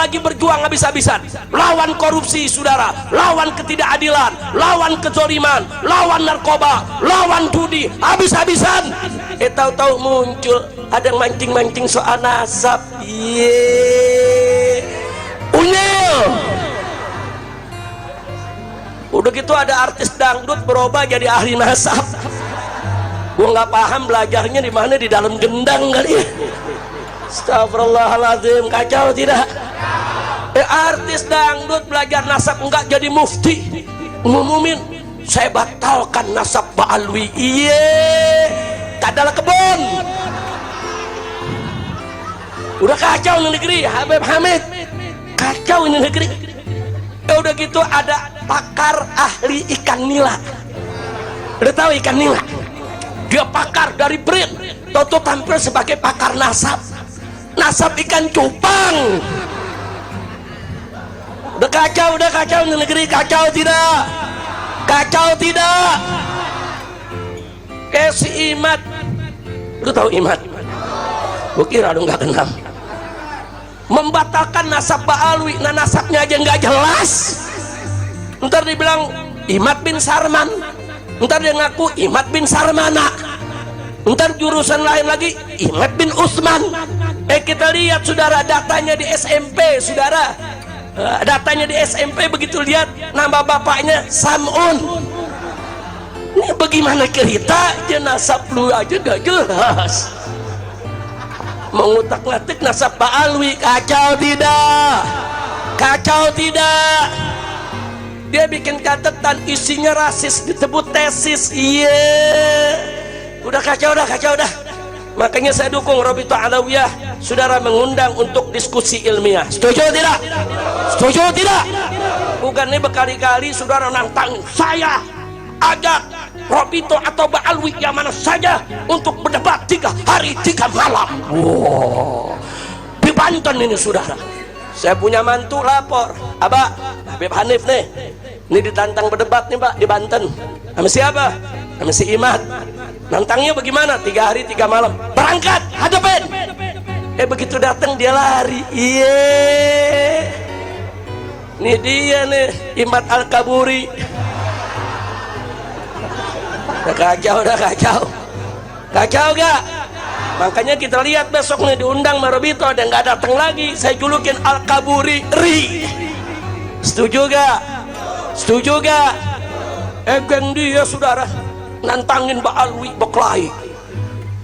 lagi berjuang habis-habisan lawan korupsi saudara, lawan ketidakadilan, lawan kezaliman, lawan narkoba, lawan judi habis-habisan. Tahu-tahu muncul ada yang mancing-mancing soal nasab. Unyil. Udah gitu ada artis dangdut berubah jadi ahli nasab. Gua nggak paham belajarnya di mana, di dalam gendang kali ya. Astagfirullahaladzim, kacau tidak? Artis dangdut belajar nasab enggak jadi mufti ngumumin saya batalkan nasab Mbak Alwi. Kadalah kebun. Udah kacau ini negeri, Habib Hamid. Kacau ini negeri. Udah gitu ada pakar ahli ikan nila. Udah tahu ikan nila? Dia pakar dari BRIN, Toto tampil sebagai pakar nasab. Nasab ikan cupang. Udah kacau ini negeri. Kacau tidak? Kacau tidak? Si Imat, lu tahu Imat? Gue kira lu nggak kenal. Membatalkan nasab Mbak Alwi, nah nasabnya aja nggak jelas. Ntar dibilang Imat bin Sarman, ntar dia ngaku Imat bin Sarmana, ntar jurusan lain lagi Imat bin Usman. Kita lihat saudara datanya di SMP saudara, datanya di SMP begitu lihat nama bapaknya Samun. Ini bagaimana cerita nasab lu aja gak jelas. Mengutak-ngatik nasab Pak Alwi. Kacau tidak? Kacau tidak? Dia bikin catatan isinya rasis, disebut tesis. Udah kacau dah. Makanya saya dukung Rabithah Alawiyah saudara mengundang untuk diskusi ilmiah. Setuju tidak? Setuju tidak? Bukan ini berkali-kali saudara nantang saya ajak Rabithah atau Mbak Alwi yang mana saja untuk berdebat 3 hari 3 malam. Wow. Di Banten ini saudara. Saya punya mantu lapor, Abah Habib Hanif nih, ini ditantang berdebat nih Pak di Banten. Sama siapa? Sama si Imat. Nantangnya bagaimana? 3 hari 3 malam. Berangkat, hadapin. Begitu datang dia lari. Ini dia nih Imat Al-Kaburi. Kacau gak? Makanya kita lihat besok nih diundang Rabithah dan nggak datang lagi, saya julukin Al-Kaburi Ri. Setuju gak? Geng dia saudara nantangin Mbak Alwi Beklai,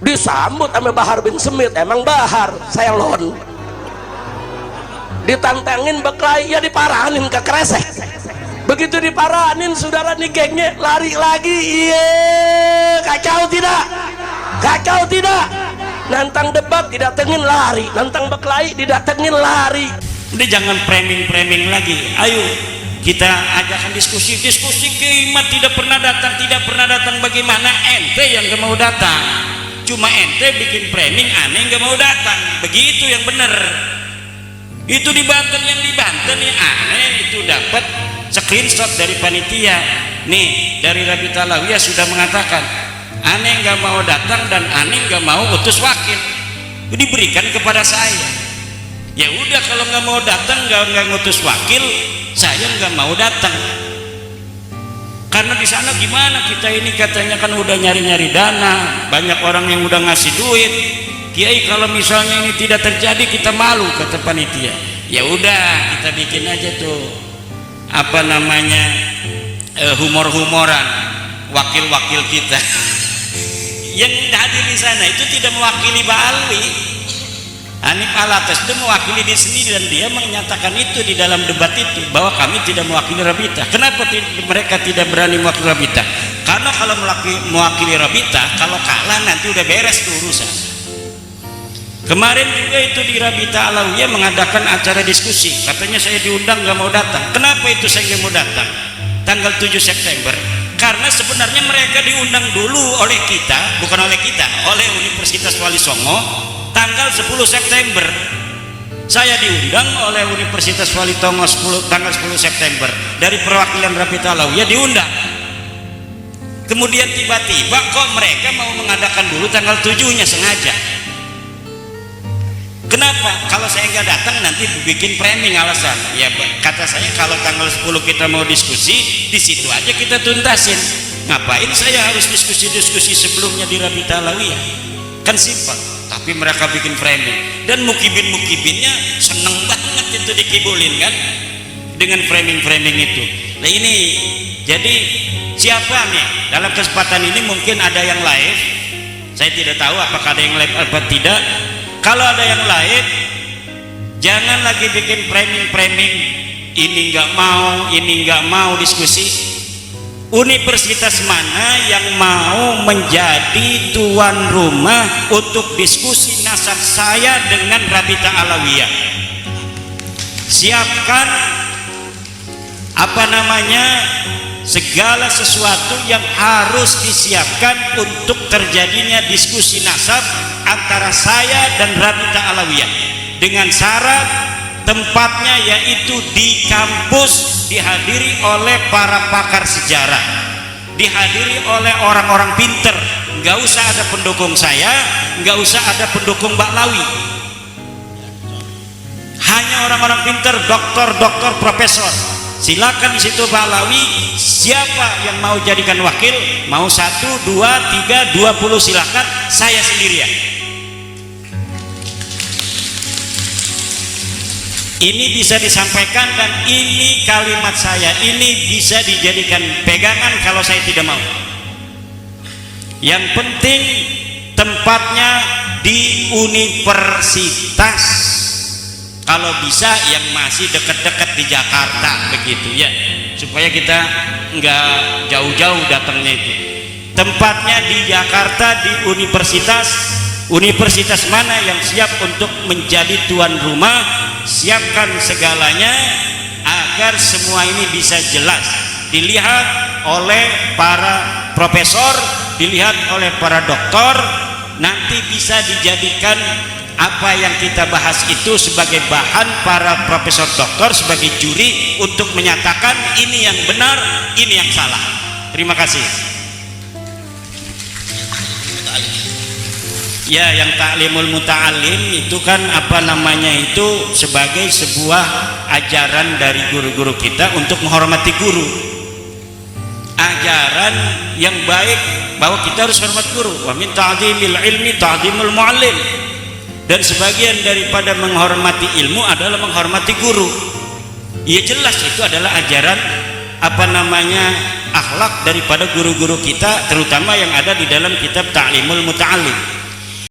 disambut sama Bahar bin Semit. Emang Bahar Selon ditantangin Beklai, ya diparanin ke kresek. Begitu diparanin saudara nih gengnya lari lagi. Kacau tidak? Nantang debat didatengin lari, nantang Beklai didatengin lari. Udah jangan framing lagi. Ayo kita ajakkan diskusi Imat tidak pernah datang. Bagaimana ente yang gak mau datang? Cuma ente bikin framing aneh gak mau datang. Begitu yang bener. Itu di Banten nih aneh itu dapat screenshot dari panitia nih, dari Rabithah Alawiyah sudah mengatakan aneh nggak mau datang dan aneh nggak mau utus wakil, diberikan kepada saya. Ya udah kalau nggak mau datang, nggak ngutus wakil, saya nggak mau datang. Karena di sana gimana kita ini katanya kan udah nyari dana, banyak orang yang udah ngasih duit. Kiai kalau misalnya ini tidak terjadi kita malu, kata panitia. Ya udah kita bikin aja tuh apa namanya humor-humoran wakil-wakil kita yang hadir di sana itu tidak mewakili Mbak Alwi. Hanif Alatas itu mewakili diri sendiri dan dia menyatakan itu di dalam debat itu bahwa kami tidak mewakili Rabithah. Kenapa mereka tidak berani mewakili Rabithah? Karena kalau mewakili Rabithah, kalau kalah nanti udah beres tuh urusan. Kemarin juga itu di Rabithah Alawiyah mengadakan acara diskusi, katanya saya diundang nggak mau datang. Kenapa itu saya nggak mau datang? Tanggal 7 September karena sebenarnya mereka diundang dulu oleh kita, bukan oleh kita, oleh Universitas Wali Songo tanggal 10 September. Saya diundang oleh Universitas Wali Songo tanggal 10 September dari perwakilan Rabithah Alawiyah diundang. Kemudian tiba-tiba kok mereka mau mengadakan dulu tanggal 7-nya sengaja. Kenapa? Kalau saya nggak datang nanti bikin framing alasan. Ya kata saya kalau tanggal 10 kita mau diskusi, di situ aja kita tuntasin. Ngapain saya harus diskusi-diskusi sebelumnya di Rabita Alawiyah? Kan simpel. Tapi mereka bikin framing dan mukibinnya seneng banget itu dikibulin kan dengan framing itu. Nah ini jadi siapa nih dalam kesempatan ini mungkin ada yang live. Saya tidak tahu apakah ada yang live atau tidak. Kalau ada yang live, jangan lagi bikin framing ini nggak mau diskusi. Universitas mana yang mau menjadi tuan rumah untuk diskusi nasab saya dengan Rabita Alawiyah? Siapkan segala sesuatu yang harus disiapkan untuk terjadinya diskusi nasab antara saya dan Rabita Alawiyah dengan syarat tempatnya yaitu di kampus, dihadiri oleh para pakar sejarah, dihadiri oleh orang-orang pinter. Nggak usah ada pendukung saya, nggak usah ada pendukung Mbak Lawi, hanya orang-orang pinter, doktor, profesor. Silakan di situ Pak Lawi, siapa yang mau jadikan wakil, mau 1, 2, 3, 20 silakan, saya sendirian. Ini bisa disampaikan dan ini kalimat saya, ini bisa dijadikan pegangan kalau saya tidak mau. Yang penting tempatnya di universitas. Kalau bisa yang masih dekat-dekat di Jakarta begitu ya, supaya kita nggak jauh-jauh datangnya itu. Tempatnya di Jakarta, di universitas mana yang siap untuk menjadi tuan rumah. Siapkan segalanya agar semua ini bisa jelas dilihat oleh para profesor, dilihat oleh para doktor, nanti bisa dijadikan apa yang kita bahas itu sebagai bahan para profesor doktor sebagai juri untuk menyatakan ini yang benar, ini yang salah. Terima kasih. Ya, yang taklimul muta'alim itu kan itu sebagai sebuah ajaran dari guru-guru kita untuk menghormati guru. Ajaran yang baik bahwa kita harus hormat guru. Wa min ta'zimil ilmi ta'zimul mu'allim. Dan sebagian daripada menghormati ilmu adalah menghormati guru. Ya jelas itu adalah ajaran akhlak daripada guru-guru kita, terutama yang ada di dalam kitab Ta'limul Muta'allim.